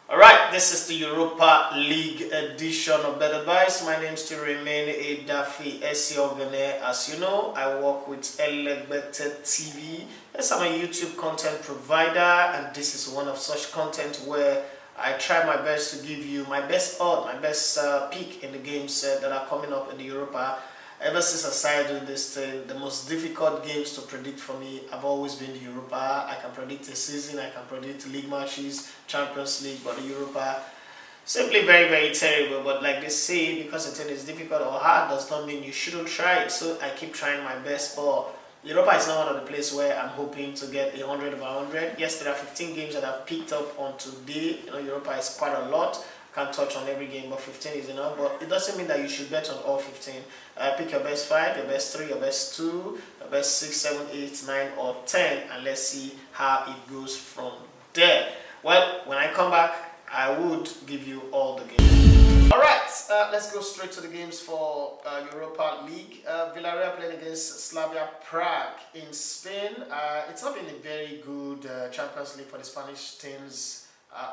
Alright, this is the Europa League edition of Bet Advice. My name still remain Daffy Esiogene. As you know, I work with Elegbete TV. Yes, I'm a YouTube content provider, and this is one of such content where I try my best to give you my best odd, my best pick in the games that are coming up in the Europa. Ever since I started doing this thing, the most difficult games to predict for me have always been the Europa. I can predict a season, I can predict league matches, Champions League, but the Europa, simply very, very terrible. But like they say, because the thing is difficult or hard does not mean you shouldn't try it. So I keep trying my best, but Europa is not one of the places where I'm hoping to get 100 over 100. Yes, there are 15 games that I've picked up on today. Europa is quite a lot. Can't touch on every game, but 15 is enough. But it doesn't mean that you should bet on all 15. Pick your best 5, your best 3, your best 2, your best 6, 7, 8, 9, or 10, and let's see how it goes from there. Well, when I come back, I would give you all the games. Alright, let's go straight to the games for Europa League. Villarreal playing against Slavia Prague in Spain. It's not been a very good Champions League for the Spanish teams.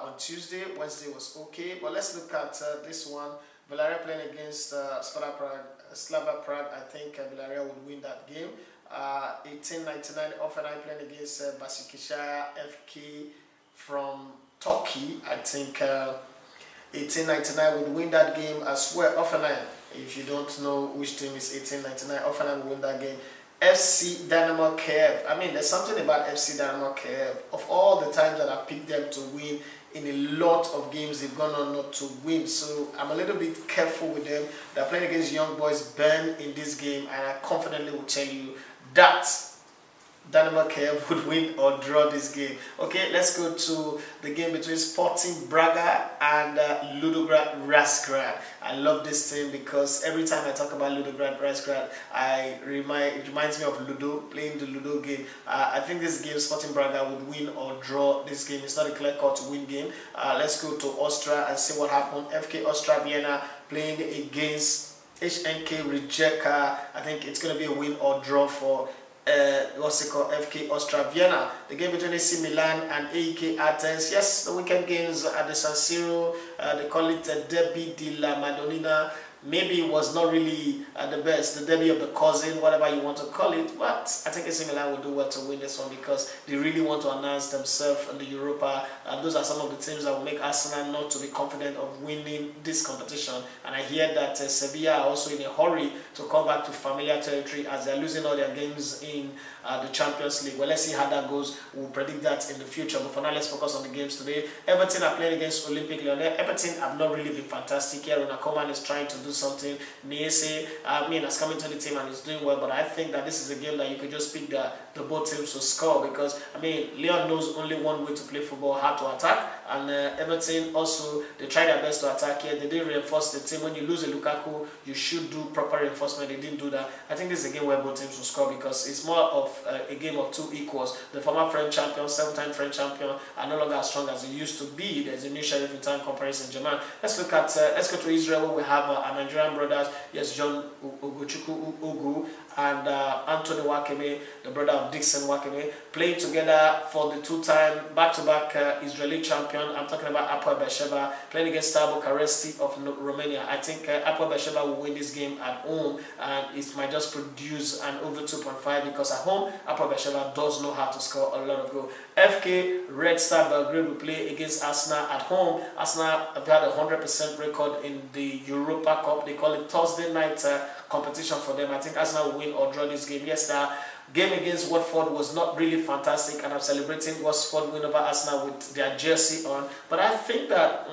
On Tuesday. Wednesday was okay, but let's look at this one. Villarreal playing against Slavia Prague. I think Villarreal would win that game. 1899 Offenheim playing against Basikishaya FK from Turkey. I think 1899 would win that game as well. Offenheim, if you don't know which team is 1899, Offenheim will win that game. FC Dynamo Kiev. I mean, there's something about FC Dynamo Kiev. Of all the times that I've picked them to win, in a lot of games they've gone on not to win. So I'm a little bit careful with them. They're playing against Young Boys Bern in this game, and I confidently will tell you that Dynamo Kiev would win or draw this game. Okay, let's go to the game between Sporting Braga and Ludograd Razgrad. I love this team because every time I talk about Ludograd Razgrad, it reminds me of Ludo, playing the Ludo game. I think this game, Sporting Braga would win or draw this game. It's not a clear-cut to win game. Let's go to Austria and see what happened. FK Austria Vienna playing against HNK Rijeka. I think it's going to be a win or draw for FK Austria Vienna. The game between AC Milan and AEK Athens. Yes, the weekend games at the San Siro. They call it Derby de la Madonnina. Maybe it was not really the best, the derby of the cousin, whatever you want to call it, but I think AC Milan will do well to win this one because they really want to announce themselves in the Europa. Those are some of the teams that will make Arsenal not to be confident of winning this competition. And I hear that Sevilla are also in a hurry to come back to familiar territory as they're losing all their games in the Champions League. Well, let's see how that goes. We'll predict that in the future. But for now, let's focus on the games today. Everton are playing against Olympique Lyonnais. Everton have not really been fantastic here. Ronald Koeman is trying to do something. Niese, has come into the team and is doing well. But I think that this is a game that you could just pick the both teams to score because, Lyon knows only one way to play football, how to attack. And Everton also, they try their best to attack here. They didn't reinforce the team. When you lose a Lukaku, you should do proper reinforcement. They didn't do that. I think this is a game where both teams will score because it's more of a game of two equals. The former French champion, 7-time French champion, are no longer as strong as they used to be. There's a new sheriff in town comparison in Japan. Let's go to Israel where we have our Nigerian brothers. Yes, John Ugochukwu Ugu and Anthony Wakeme, the brother of Dixon Wakeme, playing together for the two-time back-to-back Israeli champion. I'm talking about Hapoel Beersheba playing against Steaua Bucharest of Romania. I think Hapoel Beersheba will win this game at home, and it might just produce an over 2.5 because at home Hapoel Beersheba does know how to score a lot of goals. FK Red Star Belgrade will play against Arsenal at home. Arsenal have had a 100% record in the Europa Cup. They call it Thursday night competition for them. I think Arsenal will win or draw this game. Yes, the game against Watford was not really fantastic, and I'm celebrating Watford win over Arsenal with their jersey on. But I think that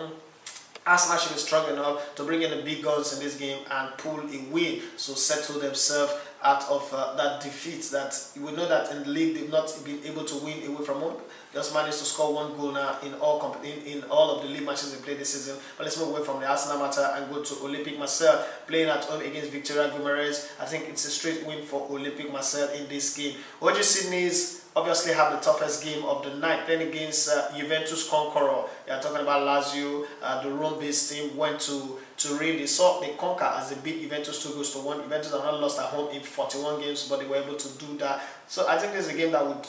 Arsenal should be strong enough to bring in the big guns in this game and pull a win, so settle themselves out of that defeat. That you will know that in the league they've not been able to win away from home. Just managed to score one goal now in all of the league matches they played this season. But let's move away from the Arsenal matter and go to Olympique Marseille playing at home against Victoria Guimaraes. I think it's a straight win for Olympique Marseille in this game. OG Sydney's obviously have the toughest game of the night, playing against Juventus Conqueror. They are talking about Lazio. The Rome-based team went to Turin. They conquer as they beat Juventus 2-1. Juventus have not lost at home in 41 games, but they were able to do that. So I think this is a game that would,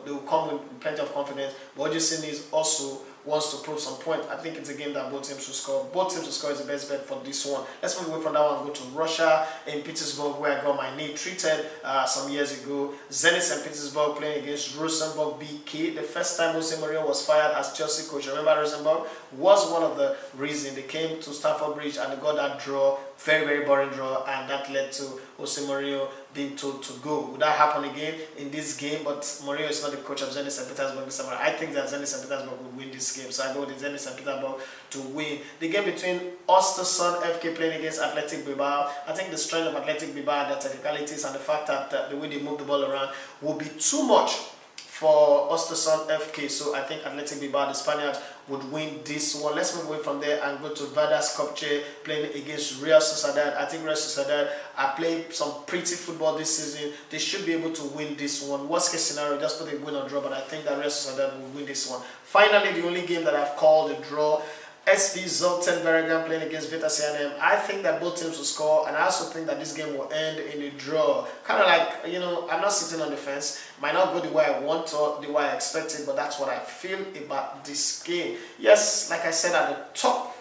they will come with plenty of confidence. But what you see is also wants to prove some point. I think it's a game that both teams should score. Both teams should score is the best bet for this one. Let's move away from that one and go to Russia in Petersburg, where I got my knee treated some years ago. Zenit St. Petersburg playing against Rosenborg BK. The first time Jose Mourinho was fired as Chelsea coach, remember Rosenborg was one of the reasons they came to Stamford Bridge and they got that draw, very, very boring draw, and that led to Jose Mourinho being told to go. Would that happen again in this game? But Mourinho is not the coach of Zenit St. Petersburg this summer. I think that Zenit St. Petersburg will win this game, so I go with Zenit St. Petersburg to win. The game between Östersund FK playing against Athletic Bilbao. I think the strength of Athletic Bilbao, their technicalities, and the fact that the way they move the ball around will be too much for Östersund FK, so I think Athletic Bilbao, the Spaniards, would win this one. Let's move away from there and go to Vardar Skopje playing against Real Sociedad. I think Real Sociedad are playing some pretty football this season. They should be able to win this one. Worst case scenario, just put a win or draw, but I think that Real Sociedad will win this one. Finally, the only game that I've called a draw, SV Zoltán playing against Vita CNM. I think that both teams will score, and I also think that this game will end in a draw. Kind of like, you know, I'm not sitting on the fence. Might not go the way I want or the way I expected, but that's what I feel about this game. Yes, like I said at the top,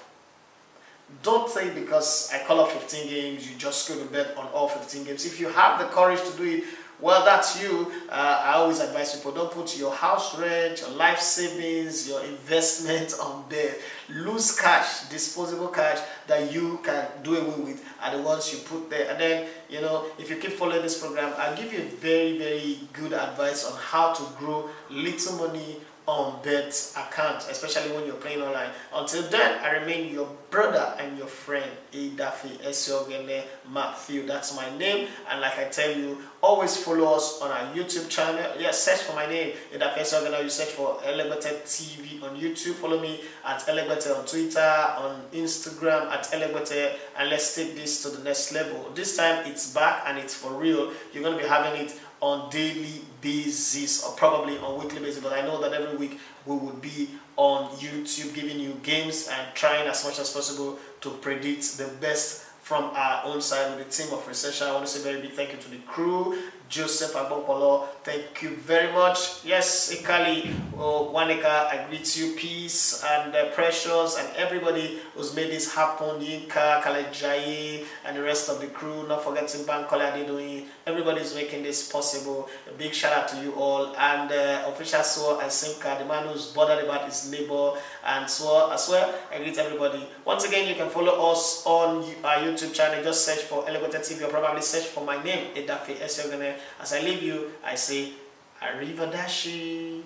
don't think because I call up 15 games, you just go to bet on all 15 games. If you have the courage to do it, well, that's you. I always advise people, don't put your house rent, your life savings, your investment on bet. Loose cash, disposable cash that you can do away with are the ones you put there. And then, you know, if you keep following this program, I'll give you very, very good advice on how to grow little money on bet account, especially when you're playing online. Until then, I remain your brother and your friend, Daffy Esiogene Matthew. That's my name, and like I tell you, always follow us on our YouTube channel. Yes, search for my name, Daffy Esiogene. You search for Elegbete TV on YouTube. Follow me at Elegbete on Twitter, on Instagram at Elegbete, and let's take this to the next level. This time it's back and it's for real. You're going to be having it on daily basis or probably on weekly basis, but I know that every week we would be on YouTube giving you games and trying as much as possible to predict the best from our own side with the team of Researcher. I want to say a very big thank you to the crew. Joseph Agbopolo, thank you very much. Yes, Ikali, Waneka, I greet you, peace, and Precious, and everybody who's made this happen, Yinka, Kalejaye, and the rest of the crew, not forgetting Bankola Adedoyin. Everybody's making this possible. A big shout out to you all, and Official Swo and Simka, the man who's bothered about his neighbor, and Swo as well. I greet everybody. Once again, you can follow us on our YouTube channel. Just search for Elegbete TV or probably search for my name, Daffy Esiogene. As I leave you, I say, Arrivederci.